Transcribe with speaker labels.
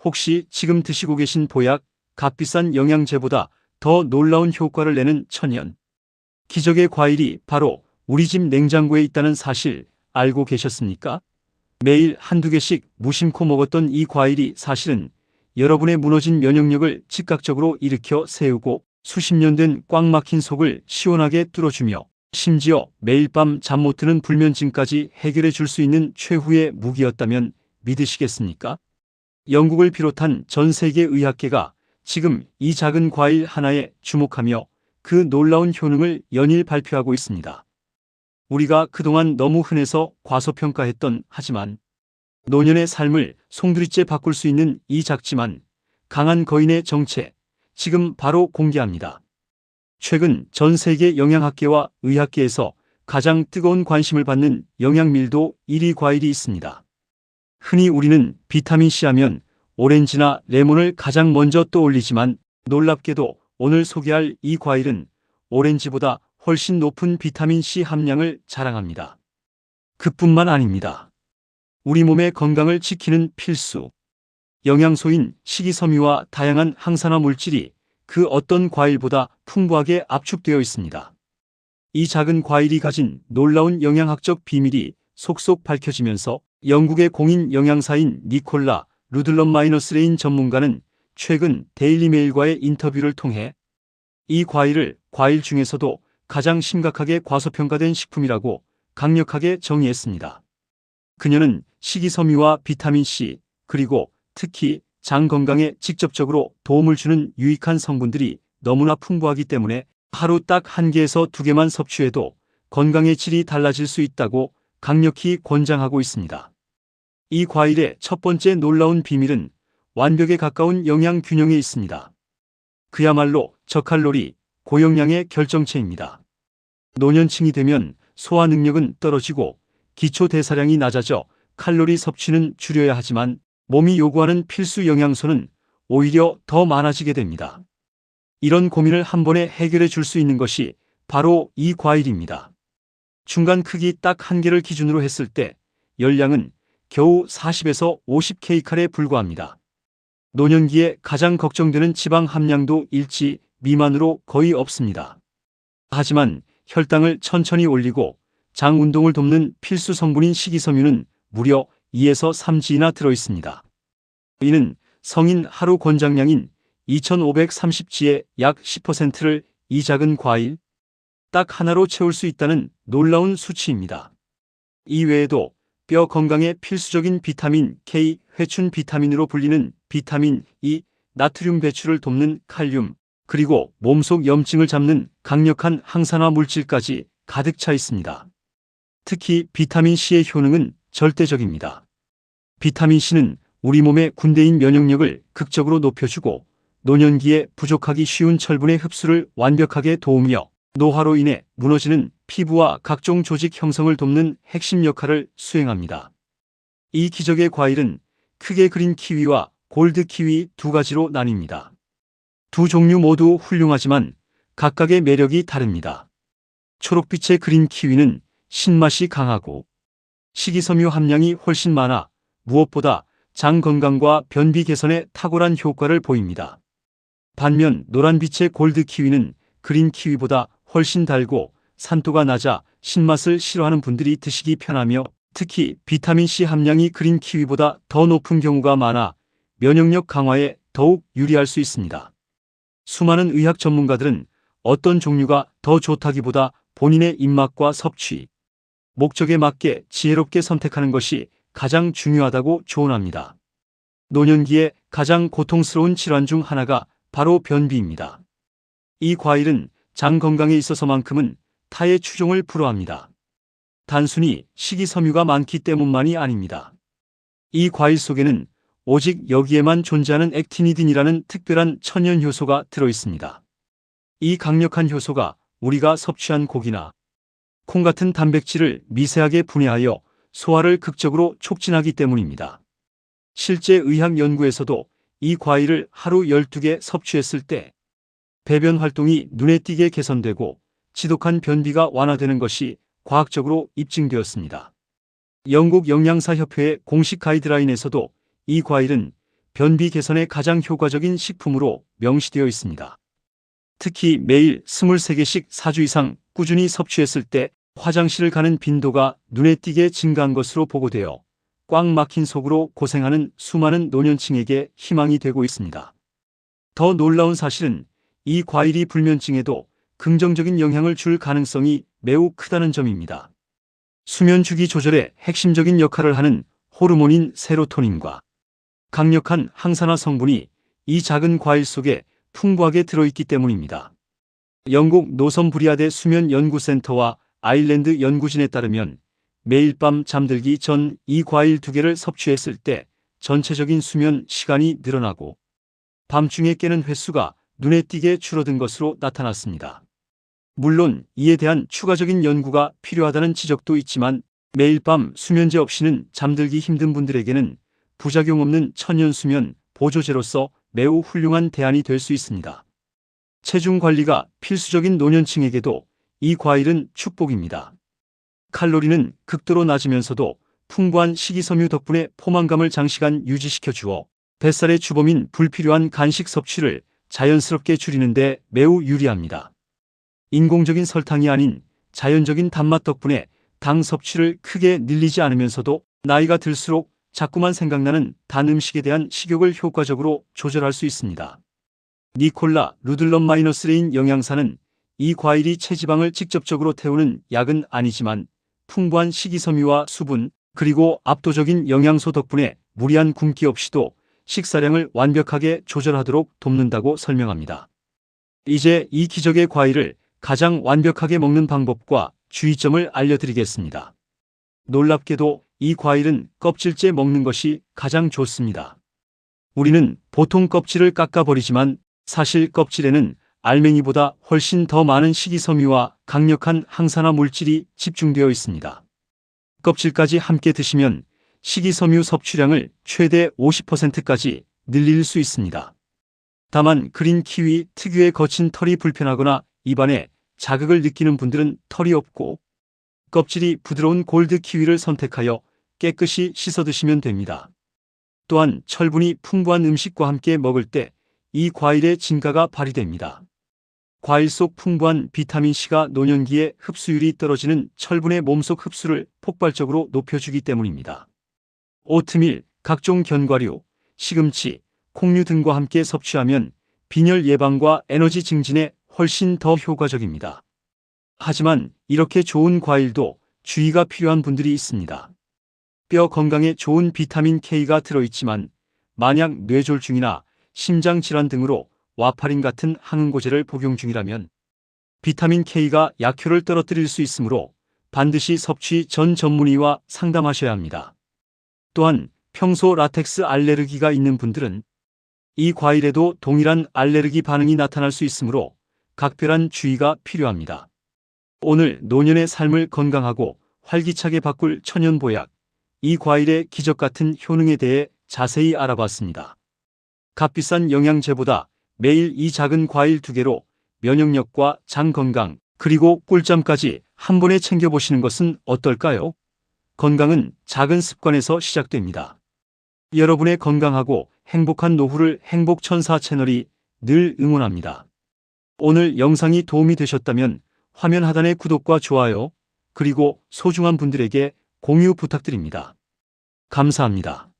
Speaker 1: 혹시 지금 드시고 계신 보약, 값비싼 영양제보다 더 놀라운 효과를 내는 천연 기적의 과일이 바로 우리 집 냉장고에 있다는 사실 알고 계셨습니까? 매일 한두 개씩 무심코 먹었던 이 과일이 사실은 여러분의 무너진 면역력을 즉각적으로 일으켜 세우고 수십 년 된 꽉 막힌 속을 시원하게 뚫어주며 심지어 매일 밤 잠 못 드는 불면증까지 해결해 줄 수 있는 최후의 무기였다면 믿으시겠습니까? 영국을 비롯한 전 세계 의학계가 지금 이 작은 과일 하나에 주목하며 그 놀라운 효능을 연일 발표하고 있습니다. 우리가 그동안 너무 흔해서 과소평가했던 하지만 노년의 삶을 송두리째 바꿀 수 있는 이 작지만 강한 거인의 정체, 지금 바로 공개합니다. 최근 전 세계 영양학계와 의학계에서 가장 뜨거운 관심을 받는 영양밀도 1위 과일이 있습니다. 흔히 우리는 비타민C 하면 오렌지나 레몬을 가장 먼저 떠올리지만 놀랍게도 오늘 소개할 이 과일은 오렌지보다 훨씬 높은 비타민C 함량을 자랑합니다. 그뿐만 아닙니다. 우리 몸의 건강을 지키는 필수 영양소인 식이섬유와 다양한 항산화 물질이 그 어떤 과일보다 풍부하게 압축되어 있습니다. 이 작은 과일이 가진 놀라운 영양학적 비밀이 속속 밝혀지면서 영국의 공인 영양사인 니콜라 루들럽-마이너스레인 전문가는 최근 데일리메일과의 인터뷰를 통해 이 과일을 과일 중에서도 가장 심각하게 과소평가된 식품이라고 강력하게 정의했습니다. 그녀는 식이섬유와 비타민C, 그리고 특히 장 건강에 직접적으로 도움을 주는 유익한 성분들이 너무나 풍부하기 때문에 하루 딱 한 개에서 두 개만 섭취해도 건강의 질이 달라질 수 있다고 강력히 권장하고 있습니다. 이 과일의 첫 번째 놀라운 비밀은 완벽에 가까운 영양 균형에 있습니다. 그야말로 저칼로리, 고영양의 결정체입니다. 노년층이 되면 소화 능력은 떨어지고 기초 대사량이 낮아져 칼로리 섭취는 줄여야 하지만 몸이 요구하는 필수 영양소는 오히려 더 많아지게 됩니다. 이런 고민을 한 번에 해결해 줄 수 있는 것이 바로 이 과일입니다. 중간 크기 딱 한 개를 기준으로 했을 때 열량은 겨우 40에서 50kcal에 불과합니다. 노년기에 가장 걱정되는 지방 함량도 일치 미만으로 거의 없습니다. 하지만 혈당을 천천히 올리고 장 운동을 돕는 필수 성분인 식이섬유는 무려 2에서 3g나 들어있습니다. 이는 성인 하루 권장량인 2530g의 약 10%를 이 작은 과일 딱 하나로 채울 수 있다는 놀라운 수치입니다. 이 외에도 뼈 건강에 필수적인 비타민 K, 회춘 비타민으로 불리는 비타민 E, 나트륨 배출을 돕는 칼륨, 그리고 몸속 염증을 잡는 강력한 항산화 물질까지 가득 차 있습니다. 특히 비타민 C의 효능은 절대적입니다. 비타민 C는 우리 몸의 군대인 면역력을 극적으로 높여주고 노년기에 부족하기 쉬운 철분의 흡수를 완벽하게 도우며 노화로 인해 무너지는 피부와 각종 조직 형성을 돕는 핵심 역할을 수행합니다. 이 기적의 과일은 크게 그린 키위와 골드 키위 두 가지로 나뉩니다. 두 종류 모두 훌륭하지만 각각의 매력이 다릅니다. 초록빛의 그린 키위는 신맛이 강하고 식이섬유 함량이 훨씬 많아 무엇보다 장 건강과 변비 개선에 탁월한 효과를 보입니다. 반면 노란빛의 골드 키위는 그린 키위보다 훨씬 달고 산도가 낮아 신맛을 싫어하는 분들이 드시기 편하며 특히 비타민C 함량이 그린 키위보다 더 높은 경우가 많아 면역력 강화에 더욱 유리할 수 있습니다. 수많은 의학 전문가들은 어떤 종류가 더 좋다기보다 본인의 입맛과 섭취, 목적에 맞게 지혜롭게 선택하는 것이 가장 중요하다고 조언합니다. 노년기에 가장 고통스러운 질환 중 하나가 바로 변비입니다. 이 과일은 장 건강에 있어서만큼은 타의 추종을 불허합니다. 단순히 식이섬유가 많기 때문만이 아닙니다. 이 과일 속에는 오직 여기에만 존재하는 액티니딘이라는 특별한 천연 효소가 들어있습니다. 이 강력한 효소가 우리가 섭취한 고기나 콩 같은 단백질을 미세하게 분해하여 소화를 극적으로 촉진하기 때문입니다. 실제 의학 연구에서도 이 과일을 하루 12개 섭취했을 때 배변 활동이 눈에 띄게 개선되고 지독한 변비가 완화되는 것이 과학적으로 입증되었습니다. 영국 영양사협회의 공식 가이드라인에서도 이 과일은 변비 개선에 가장 효과적인 식품으로 명시되어 있습니다. 특히 매일 23개씩 4주 이상 꾸준히 섭취했을 때 화장실을 가는 빈도가 눈에 띄게 증가한 것으로 보고되어 꽉 막힌 속으로 고생하는 수많은 노년층에게 희망이 되고 있습니다. 더 놀라운 사실은 이 과일이 불면증에도 긍정적인 영향을 줄 가능성이 매우 크다는 점입니다. 수면 주기 조절에 핵심적인 역할을 하는 호르몬인 세로토닌과 강력한 항산화 성분이 이 작은 과일 속에 풍부하게 들어있기 때문입니다. 영국 노섬브리아대 수면연구센터와 아일랜드 연구진에 따르면 매일 밤 잠들기 전 이 과일 2개를 섭취했을 때 전체적인 수면 시간이 늘어나고 밤중에 깨는 횟수가 눈에 띄게 줄어든 것으로 나타났습니다. 물론 이에 대한 추가적인 연구가 필요하다는 지적도 있지만 매일 밤 수면제 없이는 잠들기 힘든 분들에게는 부작용 없는 천연수면 보조제로서 매우 훌륭한 대안이 될 수 있습니다. 체중 관리가 필수적인 노년층에게도 이 과일은 축복입니다. 칼로리는 극도로 낮으면서도 풍부한 식이섬유 덕분에 포만감을 장시간 유지시켜 주어 뱃살의 주범인 불필요한 간식 섭취를 자연스럽게 줄이는 데 매우 유리합니다. 인공적인 설탕이 아닌 자연적인 단맛 덕분에 당 섭취를 크게 늘리지 않으면서도 나이가 들수록 자꾸만 생각나는 단 음식에 대한 식욕을 효과적으로 조절할 수 있습니다. 니콜라 루들럽-레인 영양사는 이 과일이 체지방을 직접적으로 태우는 약은 아니지만 풍부한 식이섬유와 수분 그리고 압도적인 영양소 덕분에 무리한 굶기 없이도 식사량을 완벽하게 조절하도록 돕는다고 설명합니다. 이제 이 기적의 과일을 가장 완벽하게 먹는 방법과 주의점을 알려드리겠습니다. 놀랍게도 이 과일은 껍질째 먹는 것이 가장 좋습니다. 우리는 보통 껍질을 깎아버리지만 사실 껍질에는 알맹이보다 훨씬 더 많은 식이섬유와 강력한 항산화 물질이 집중되어 있습니다. 껍질까지 함께 드시면 식이섬유 섭취량을 최대 50%까지 늘릴 수 있습니다. 다만 그린 키위 특유의 거친 털이 불편하거나 입안에 자극을 느끼는 분들은 털이 없고 껍질이 부드러운 골드 키위를 선택하여 깨끗이 씻어 드시면 됩니다. 또한 철분이 풍부한 음식과 함께 먹을 때 이 과일의 진가가 발휘됩니다. 과일 속 풍부한 비타민C가 노년기에 흡수율이 떨어지는 철분의 몸속 흡수를 폭발적으로 높여주기 때문입니다. 오트밀, 각종 견과류, 시금치, 콩류 등과 함께 섭취하면 빈혈 예방과 에너지 증진에 훨씬 더 효과적입니다. 하지만 이렇게 좋은 과일도 주의가 필요한 분들이 있습니다. 뼈 건강에 좋은 비타민 K가 들어있지만 만약 뇌졸중이나 심장질환 등으로 와파린 같은 항응고제를 복용 중이라면 비타민 K가 약효를 떨어뜨릴 수 있으므로 반드시 섭취 전 전문의와 상담하셔야 합니다. 또한 평소 라텍스 알레르기가 있는 분들은 이 과일에도 동일한 알레르기 반응이 나타날 수 있으므로 각별한 주의가 필요합니다. 오늘 노년의 삶을 건강하고 활기차게 바꿀 천연보약, 이 과일의 기적 같은 효능에 대해 자세히 알아봤습니다. 값비싼 영양제보다 매일 이 작은 과일 2개로 면역력과 장 건강, 그리고 꿀잠까지 한 번에 챙겨보시는 것은 어떨까요? 건강은 작은 습관에서 시작됩니다. 여러분의 건강하고 행복한 노후를 행복천사 채널이 늘 응원합니다. 오늘 영상이 도움이 되셨다면 화면 하단의 구독과 좋아요, 그리고 소중한 분들에게 공유 부탁드립니다. 감사합니다.